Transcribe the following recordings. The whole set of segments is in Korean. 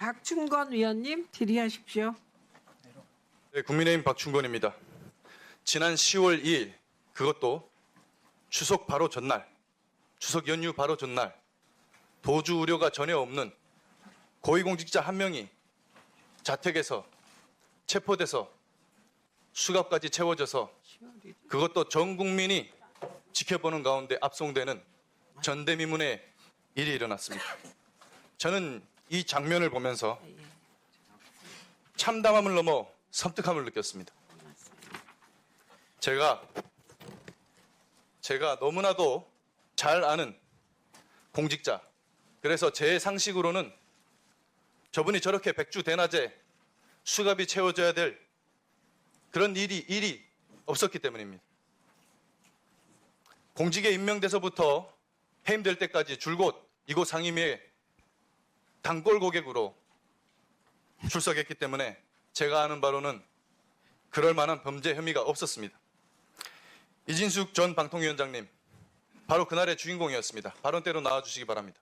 박충건 위원님 질의하십시오. 네, 국민의힘 박충건입니다. 지난 10월 2일 그것도 추석 바로 전날, 추석 연휴 바로 전날 도주 우려가 전혀 없는 고위공직자 한 명이 자택에서 체포돼서 수갑까지 채워져서 그것도 전 국민이 지켜보는 가운데 압송되는 전대미문의 일이 일어났습니다. 저는 이 장면을 보면서 참담함을 넘어 섬뜩함을 느꼈습니다. 제가 너무나도 잘 아는 공직자, 그래서 제 상식으로는 저분이 저렇게 백주대낮에 수갑이 채워져야 될 그런 일이 없었기 때문입니다. 공직에 임명돼서부터 해임될 때까지 줄곧 이곳 상임위에 단골 고객으로 출석했기 때문에 제가 아는 바로는 그럴 만한 범죄 혐의가 없었습니다. 이진숙 전 방통위원장님, 바로 그날의 주인공이었습니다. 발언대로 나와주시기 바랍니다.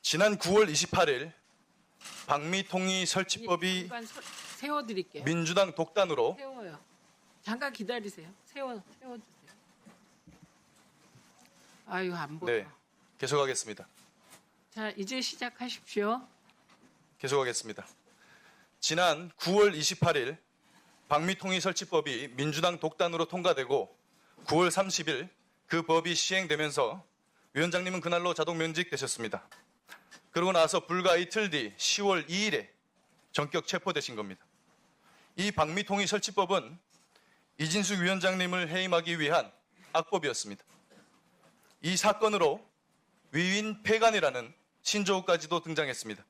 지난 9월 28일 방미통일 설치법이 세워드릴게요. 민주당 독단으로 세워요. 잠깐 기다리세요. 세워주세요. 아유 안 보여. 네, 계속하겠습니다. 자 이제 시작하십시오. 계속하겠습니다. 지난 9월 28일 방미통일 설치법이 민주당 독단으로 통과되고 9월 30일 그 법이 시행되면서 위원장님은 그날로 자동 면직되셨습니다. 그러고 나서 불과 이틀 뒤 10월 2일에 전격 체포되신 겁니다. 이 방미통일 설치법은 이진숙 위원장님을 해임하기 위한 악법이었습니다. 이 사건으로 위윈폐간이라는 신조어까지도 등장했습니다.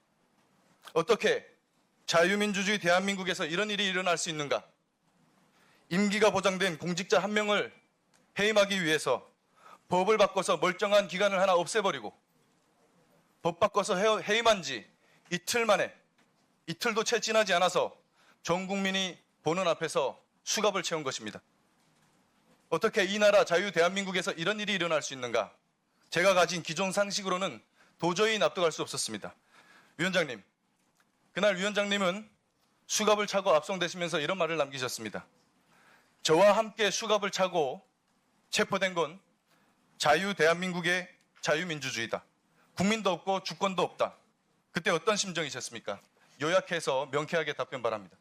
어떻게 자유민주주의 대한민국에서 이런 일이 일어날 수 있는가? 임기가 보장된 공직자 한 명을 해임하기 위해서 법을 바꿔서 멀쩡한 기관을 하나 없애버리고 법 바꿔서 해임한 지 이틀 만에, 이틀도 채 지나지 않아서 전 국민이 보는 앞에서 수갑을 채운 것입니다. 어떻게 이 나라 자유 대한민국에서 이런 일이 일어날 수 있는가? 제가 가진 기존 상식으로는 도저히 납득할 수 없었습니다. 위원장님, 그날 위원장님은 수갑을 차고 압송되시면서 이런 말을 남기셨습니다. 저와 함께 수갑을 차고 체포된 건 자유 대한민국의 자유민주주의다. 국민도 없고 주권도 없다. 그때 어떤 심정이셨습니까? 요약해서 명쾌하게 답변 바랍니다.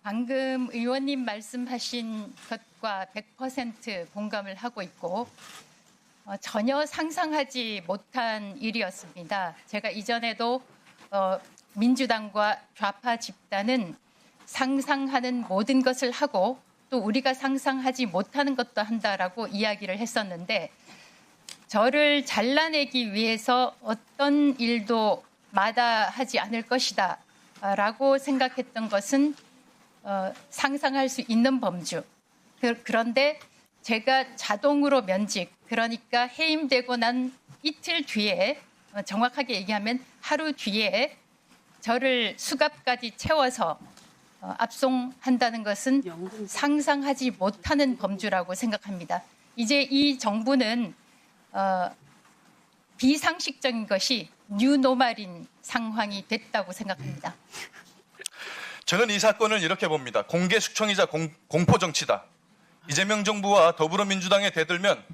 방금 의원님 말씀하신 것과 100% 공감을 하고 있고 전혀 상상하지 못한 일이었습니다. 제가 이전에도 민주당과 좌파 집단은 상상하는 모든 것을 하고 또 우리가 상상하지 못하는 것도 한다라고 이야기를 했었는데 저를 잘라내기 위해서 어떤 일도 마다하지 않을 것이다 라고 생각했던 것은 상상할 수 있는 범주. 그런데 제가 자동으로 면직, 그러니까 해임되고 난 이틀 뒤에, 정확하게 얘기하면 하루 뒤에 저를 수갑까지 채워서 압송한다는 것은 상상하지 못하는 범주라고 생각합니다. 이제 이 정부는 비상식적인 것이 뉴노멀인 상황이 됐다고 생각합니다. 저는 이 사건을 이렇게 봅니다. 공개 숙청이자 공포 정치다. 이재명 정부와 더불어민주당에 대들면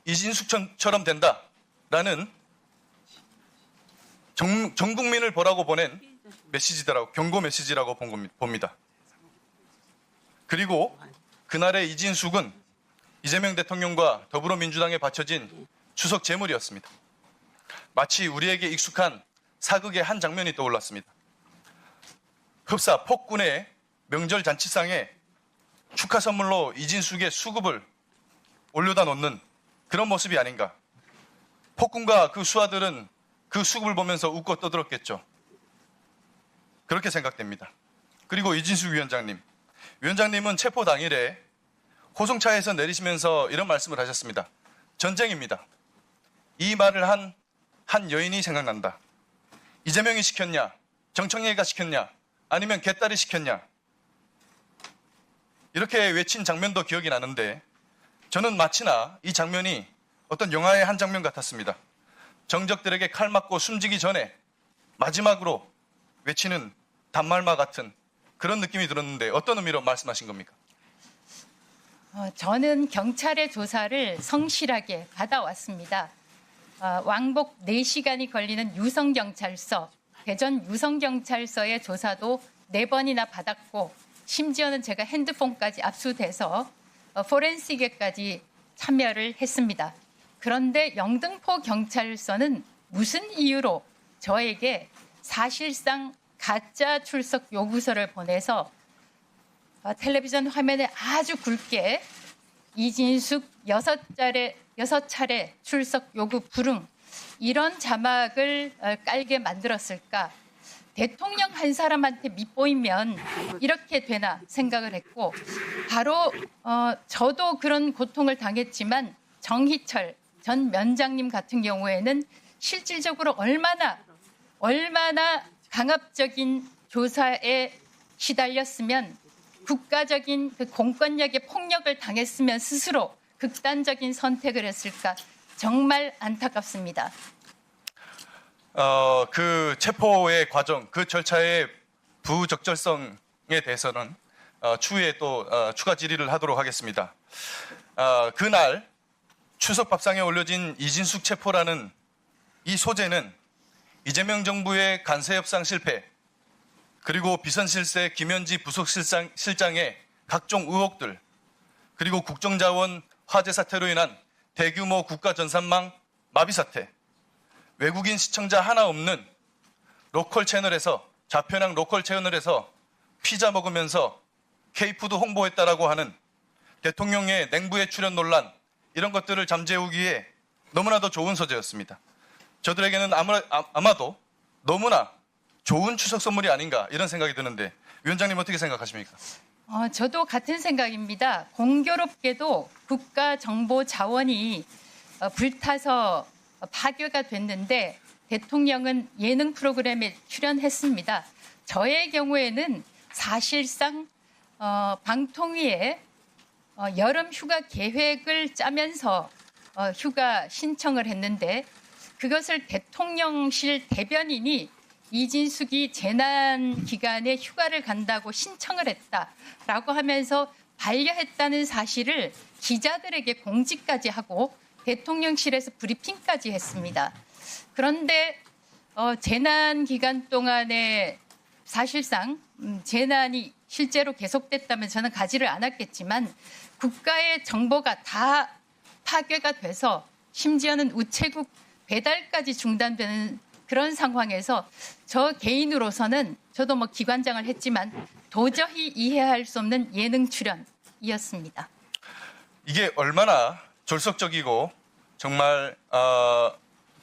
이진숙처럼 된다라는 전 국민을 보라고 보낸 메시지더라고, 경고 메시지라고 봅니다. 그리고 그날의 이진숙은 이재명 대통령과 더불어민주당에 바쳐진 추석 제물이었습니다. 마치 우리에게 익숙한 사극의 한 장면이 떠올랐습니다. 흡사 폭군의 명절 잔치상에 축하 선물로 이진숙의 수급을 올려다 놓는 그런 모습이 아닌가. 폭군과 그 수하들은 그 수급을 보면서 웃고 떠들었겠죠. 그렇게 생각됩니다. 그리고 이진숙 위원장님은 체포 당일에 호송차에서 내리시면서 이런 말씀을 하셨습니다. 전쟁입니다. 이 말을 한 여인이 생각난다. 이재명이 시켰냐? 정청래가 시켰냐? 아니면 개딸이 시켰냐? 이렇게 외친 장면도 기억이 나는데 저는 마치나 이 장면이 어떤 영화의 한 장면 같았습니다. 정적들에게 칼 맞고 숨지기 전에 마지막으로 외치는 단말마 같은 그런 느낌이 들었는데 어떤 의미로 말씀하신 겁니까? 저는 경찰의 조사를 성실하게 받아왔습니다. 왕복 4시간이 걸리는 유성경찰서, 대전 유성경찰서의 조사도 4번이나 받았고 심지어는 제가 핸드폰까지 압수돼서 포렌식에까지 참여를 했습니다. 그런데 영등포 경찰서는 무슨 이유로 저에게 사실상 가짜 출석 요구서를 보내서 텔레비전 화면에 아주 굵게 이진숙 6차례 출석 요구 불응 이런 자막을 깔게 만들었을까? 대통령 한 사람한테 밑보이면 이렇게 되나 생각을 했고 바로 저도 그런 고통을 당했지만 정희철 전 면장님 같은 경우에는 실질적으로 얼마나 강압적인 조사에 시달렸으면 국가적인 그 공권력의 폭력을 당했으면 스스로 극단적인 선택을 했을까 정말 안타깝습니다. 그 체포의 과정, 그 절차의 부적절성에 대해서는 추후에 또 추가 질의를 하도록 하겠습니다. 그날 추석 밥상에 올려진 이진숙 체포라는 이 소재는 이재명 정부의 간세 협상 실패, 그리고 비선실세 김현지 부속실장의 각종 의혹들, 그리고 국정자원 화재 사태로 인한 대규모 국가 전산망 마비 사태, 외국인 시청자 하나 없는 로컬 채널에서 좌편향 로컬 채널에서 피자 먹으면서 K푸드 홍보했다라고 하는 대통령의 냉부의 출연 논란, 이런 것들을 잠재우기에 너무나도 좋은 소재였습니다. 저들에게는 아마도 너무나 좋은 추석 선물이 아닌가 이런 생각이 드는데 위원장님 어떻게 생각하십니까? 저도 같은 생각입니다. 공교롭게도 국가 정보 자원이 불타서 파괴가 됐는데 대통령은 예능 프로그램에 출연했습니다. 저의 경우에는 사실상 방통위에 여름 휴가 계획을 짜면서 휴가 신청을 했는데 그것을 대통령실 대변인이 이진숙이 재난 기간에 휴가를 간다고 신청을 했다라고 하면서 반려했다는 사실을 기자들에게 공지까지 하고 대통령실에서 브리핑까지 했습니다. 그런데 재난 기간 동안에 사실상 재난이 실제로 계속됐다면 저는 가지를 않았겠지만 국가의 정보가 다 파괴가 돼서 심지어는 우체국 배달까지 중단되는 그런 상황에서 저 개인으로서는 저도 뭐 기관장을 했지만 도저히 이해할 수 없는 예능 출연이었습니다. 이게 얼마나 졸속적이고 정말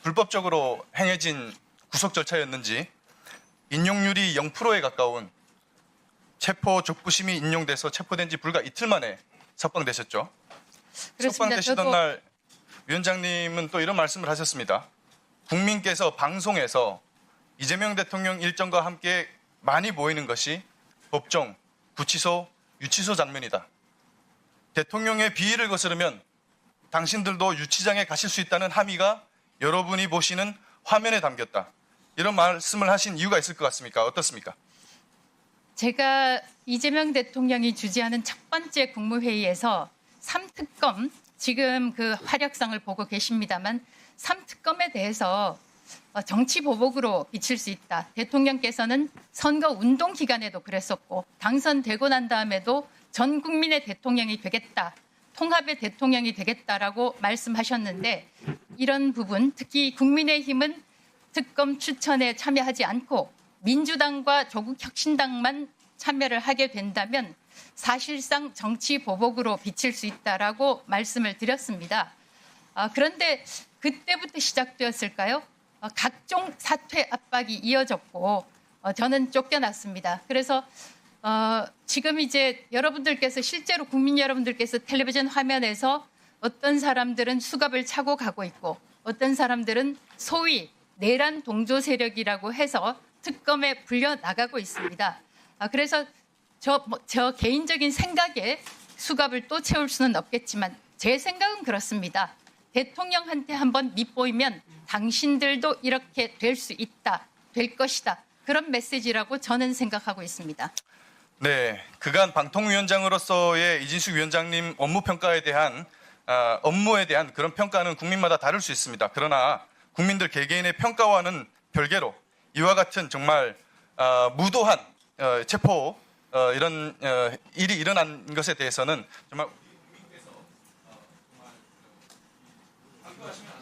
불법적으로 행해진 구속 절차였는지 인용률이 0%에 가까운 체포 족부심이 인용돼서 체포된 지 불과 이틀 만에 석방되셨죠. 그렇습니다. 석방되시던 날 위원장님은 또 이런 말씀을 하셨습니다. 국민께서 방송에서 이재명 대통령 일정과 함께 많이 보이는 것이 법정, 구치소, 유치소 장면이다. 대통령의 비위를 거스르면 당신들도 유치장에 가실 수 있다는 함의가 여러분이 보시는 화면에 담겼다. 이런 말씀을 하신 이유가 있을 것 같습니까? 어떻습니까? 제가 이재명 대통령이 주재하는 첫 번째 국무회의에서 3특검, 지금 그 활약상을 보고 계십니다만 3특검에 대해서 정치 보복으로 비칠 수 있다. 대통령께서는 선거 운동 기간에도 그랬었고 당선되고 난 다음에도 전 국민의 대통령이 되겠다. 통합의 대통령이 되겠다라고 말씀하셨는데 이런 부분, 특히 국민의힘은 특검 추천에 참여하지 않고 민주당과 조국혁신당만 참여를 하게 된다면 사실상 정치 보복으로 비칠 수 있다라고 말씀을 드렸습니다. 그런데 그때부터 시작되었을까요? 각종 사퇴 압박이 이어졌고 저는 쫓겨났습니다. 그래서 지금 이제 여러분들께서 실제로 국민 여러분들께서 텔레비전 화면에서 어떤 사람들은 수갑을 차고 가고 있고 어떤 사람들은 소위 내란 동조 세력이라고 해서 특검에 불려 나가고 있습니다. 그래서 저 개인적인 생각에 수갑을 또 채울 수는 없겠지만 제 생각은 그렇습니다. 대통령한테 한번 밑보이면 당신들도 이렇게 될 수 있다, 될 것이다. 그런 메시지라고 저는 생각하고 있습니다. 네, 그간 방통위원장으로서의 이진숙 위원장님 업무에 대한 그런 평가는 국민마다 다를 수 있습니다. 그러나 국민들 개개인의 평가와는 별개로 이와 같은 정말 무도한 체포 이런 일이 일어난 것에 대해서는 정말 우리 국민께서 정말 강조하시면